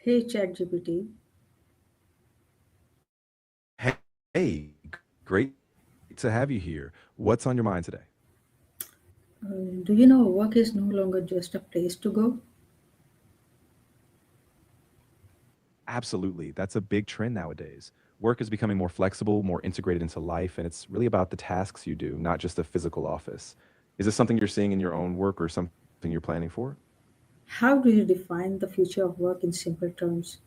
Hey ChatGPT, Hey, great to have you here. What's on your mind today? do you know work is no longer just a place to go? Absolutely. That's a big trend nowadays. Work is becoming more flexible, more integrated into life, and it's really about the tasks you do, not just a physical office. Is this something you're seeing in your own work or something you're planning for? How do you define the future of work in simple terms?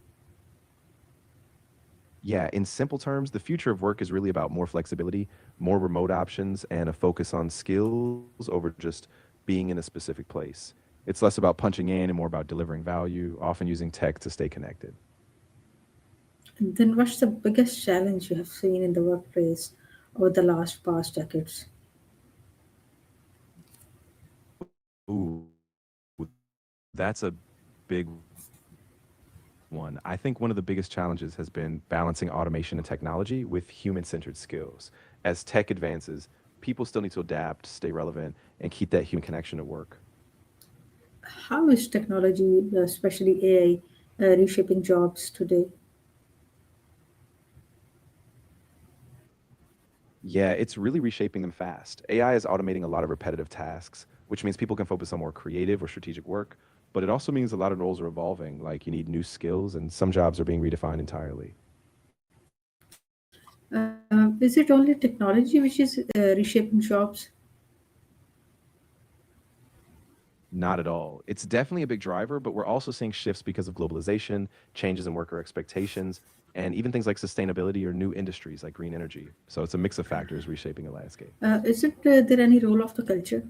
Yeah, in simple terms, the future of work is really about more flexibility, more remote options, and a focus on skills over just being in a specific place. It's less about punching in and more about delivering value, often using tech to stay connected. Then what's the biggest challenge you have seen in the workplace over the last past decades? Ooh, that's a big one. I think one of the biggest challenges has been balancing automation and technology with human centered skills. As tech advances, people still need to adapt, stay relevant, and keep that human connection at work. How is technology, especially AI, reshaping jobs today? Yeah, it's really reshaping them fast. AI is automating a lot of repetitive tasks, which means people can focus on more creative or strategic work. But it also means a lot of roles are evolving, like you need new skills, and some jobs are being redefined entirely. Is it only technology which is reshaping jobs? Not at all. It's definitely a big driver, but we're also seeing shifts because of globalization, changes in worker expectations, and even things like sustainability or new industries like green energy. So it's a mix of factors reshaping the landscape. Is it there any role of the culture?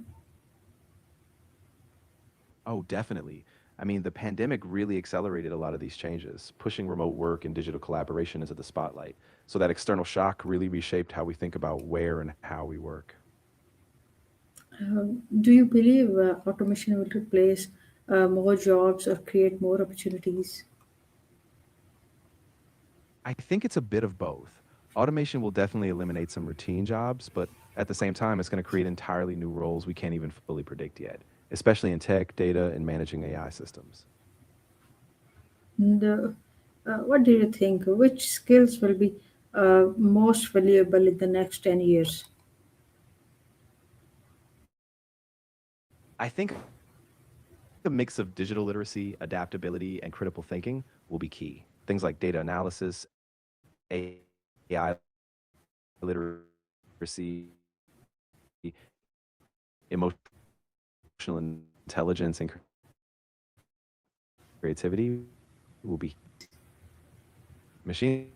Oh, definitely. I mean, the pandemic really accelerated a lot of these changes, pushing remote work and digital collaboration into the spotlight. So that external shock really reshaped how we think about where and how we work. Do you believe automation will replace more jobs or create more opportunities? I think it's a bit of both. Automation will definitely eliminate some routine jobs, but at the same time, it's going to create entirely new roles we can't even fully predict yet, especially in tech, data, and managing AI systems. And what do you think? Which skills will be most valuable in the next 10 years? I think a mix of digital literacy, adaptability, and critical thinking will be key. Things like data analysis, AI literacy, emotional intelligence, and creativity will be machine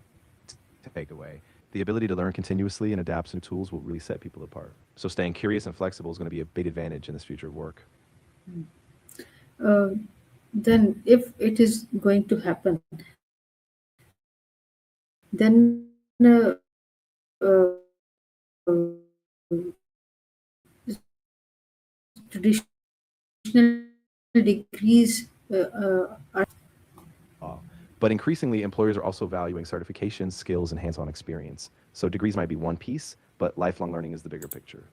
takeaway. The ability to learn continuously and adapt to new tools will really set people apart. So staying curious and flexible is going to be a big advantage in this future of work. Uh, then, if it is going to happen, then traditional degrees Law. But increasingly, employers are also valuing certifications, skills, and hands on experience. So degrees might be one piece, but lifelong learning is the bigger picture.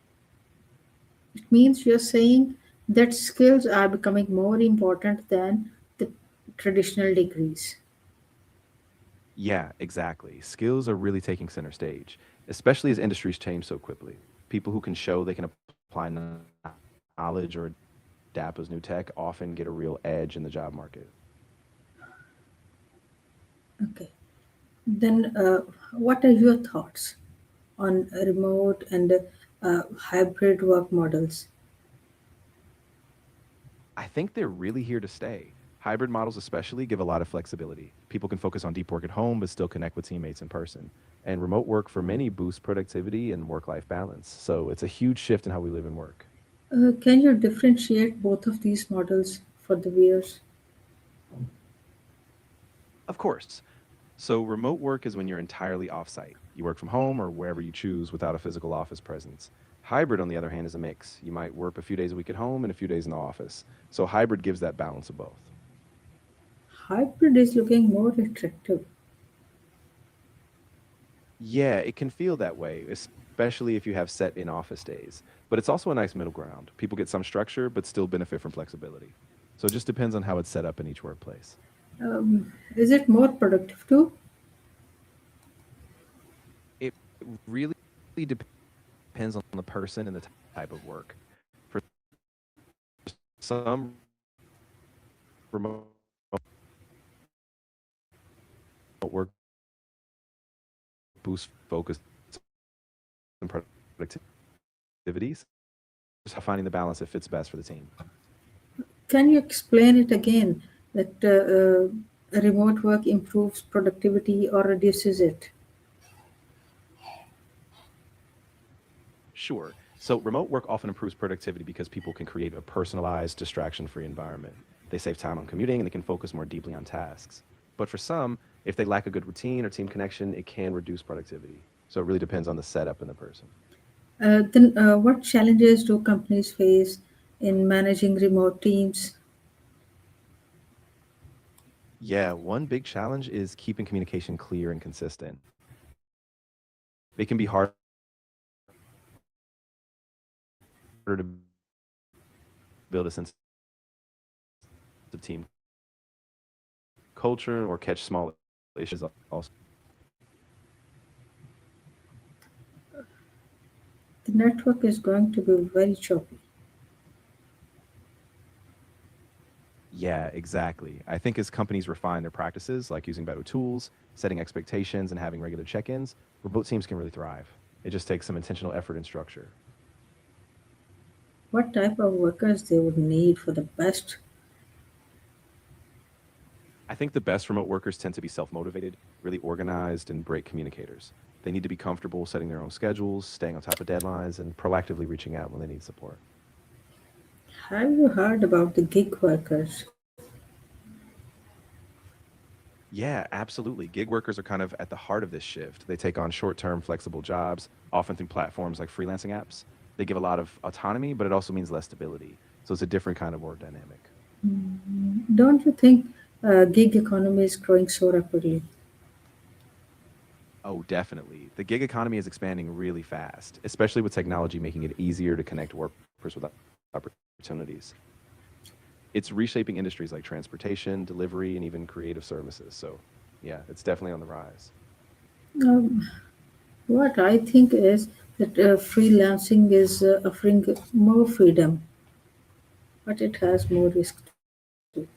it means you're saying that skills are becoming more important than the traditional degrees. Yeah, exactly. Skills are really taking center stage, especially as industries change so quickly. People who can show they can apply knowledge or adapt those new tech often get a real edge in the job market. Okay. Then, what are your thoughts on remote and hybrid work models? I think they're really here to stay. Hybrid models, especially, give a lot of flexibility. People can focus on deep work at home, but still connect with teammates in person. And remote work for many boosts productivity and work life balance. So it's a huge shift in how we live and work. Can you differentiate both of these models for the viewers? Of course. So remote work is when you're entirely offsite. You work from home or wherever you choose without a physical office presence. Hybrid, on the other hand, is a mix. You might work a few days a week at home and a few days in the office. So hybrid gives that balance of both. Hybrid is looking more attractive. Yeah, it can feel that way, especially if you have set in office days. But it's also a nice middle ground. People get some structure, but still benefit from flexibility. So it just depends on how it's set up in each workplace. Is it more productive too? It really depends on the person and the type of work. For some, remote work boosts focus and productivity. Just how finding the balance that fits best for the team. Can you explain it again? That remote work improves productivity or reduces it? Sure. So remote work often improves productivity because people can create a personalized, distraction-free environment. They save time on commuting and they can focus more deeply on tasks. But for some, if they lack a good routine or team connection, it can reduce productivity. So it really depends on the setup and the person. Then, what challenges do companies face in managing remote teams? Yeah, one big challenge is keeping communication clear and consistent. It can be harder to build a sense of team culture or catch small issues also. The network is going to be very choppy. Yeah, exactly. I think as companies refine their practices, like using better tools, setting expectations, and having regular check ins, remote teams can really thrive. It just takes some intentional effort and structure. What type of workers they would need for the best? I think the best remote workers tend to be self motivated, really organized, and great communicators. They need to be comfortable setting their own schedules, staying on top of deadlines, and proactively reaching out when they need support. Have you heard about the gig workers? Yeah, absolutely. Gig workers are kind of at the heart of this shift. They take on short term, flexible jobs, often through platforms like freelancing apps. They give a lot of autonomy, but it also means less stability. So it's a different kind of work dynamic. Don't you think gig economy is growing so rapidly? Oh, definitely. The gig economy is expanding really fast, especially with technology making it easier to connect workers with opportunities. It's reshaping industries like transportation, delivery, and even creative services. So, yeah, it's definitely on the rise. Um, what I think is that freelancing is offering more freedom, but it has more risk too.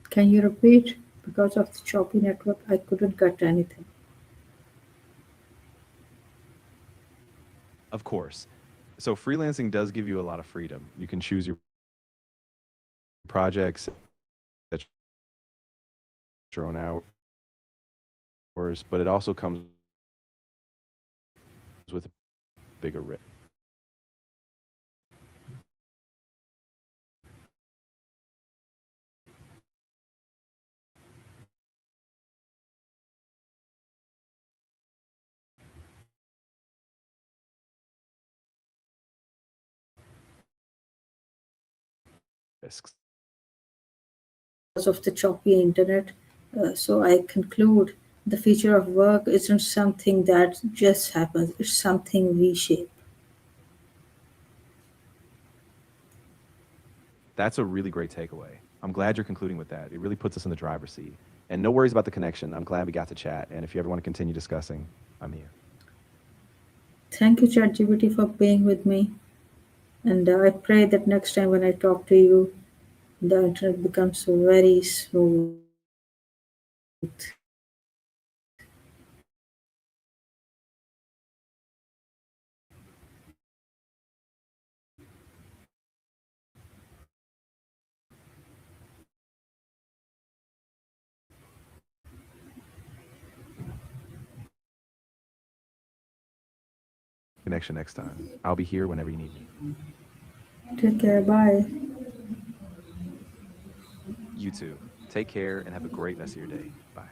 Can you repeat? Because of the choppy network, I couldn't get anything. Of course. So, freelancing does give you a lot of freedom. You can choose your projects, set your own hours, but it also comes with a bigger risk. It's reshaping industries like transportation, delivery, and even creative services. So, yeah, it's definitely on the rise. Because of the choppy internet, so I conclude the future of work isn't something that just happens, it's something we shape. That's a really great takeaway. I'm glad you're concluding with that. It really puts us in the driver's seat. And no worries about the connection. I'm glad we got to chat. And if you ever want to continue discussing, I'm here. Thank you, ChatGPT, for being with me. And I pray that next time when I talk to you, the internet becomes very smooth. Connection next time. I'll be here whenever you need me. Take care. Bye. You too. Take care and have a great rest of your day. Bye.